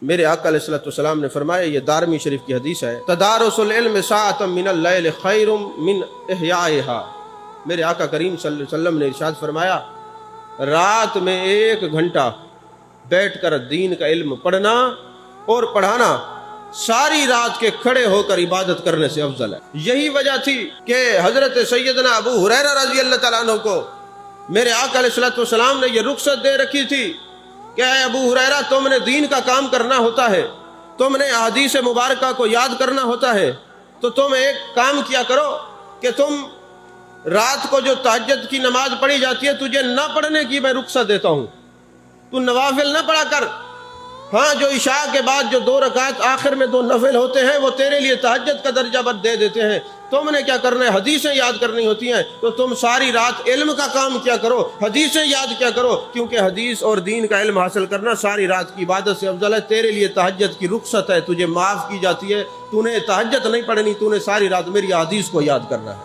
میرے آقا علیہ الصلوۃ والسلام نے فرمایا، یہ دارمی شریف کی حدیث ہے، تدارس العلم ساعۃ من اللیل خیر من احیائها۔ میرے آقا کریم صلی اللہ علیہ وسلم نے ارشاد فرمایا، رات میں 1 گھنٹہ بیٹھ کر دین کا علم پڑھنا اور پڑھانا ساری رات کے کھڑے ہو کر عبادت کرنے سے افضل ہے۔ یہی وجہ تھی کہ حضرت سیدنا ابو ہریرہ رضی اللہ تعالیٰ عنہ کو میرے آقا علیہ الصلوۃ والسلام نے یہ رخصت دے رکھی تھی کہ اے ابو ہریرہ، تم نے دین کا کام کرنا ہوتا ہے، تم نے احادیث مبارکہ کو یاد کرنا ہوتا ہے، تو تم ایک کام کیا کرو کہ تم رات کو جو تہجد کی نماز پڑھی جاتی ہے تجھے نہ پڑھنے کی میں رخصت دیتا ہوں، تو نوافل نہ پڑھا کر، ہاں جو عشاء کے بعد جو 2 رکعت آخر میں 2 نفل ہوتے ہیں وہ تیرے لیے تہجد کا درجہ بد دے دیتے ہیں۔ تم نے کیا کرنا ہے، حدیثیں یاد کرنی ہوتی ہیں، تو تم ساری رات علم کا کام کیا کرو، حدیثیں یاد کیا کرو، کیونکہ حدیث اور دین کا علم حاصل کرنا ساری رات کی عبادت سے افضل ہے۔ تیرے لیے تہجد کی رخصت ہے، تجھے معاف کی جاتی ہے، تو نے تہجد نہیں پڑھنی، تو نے ساری رات میری حدیث کو یاد کرنا ہے۔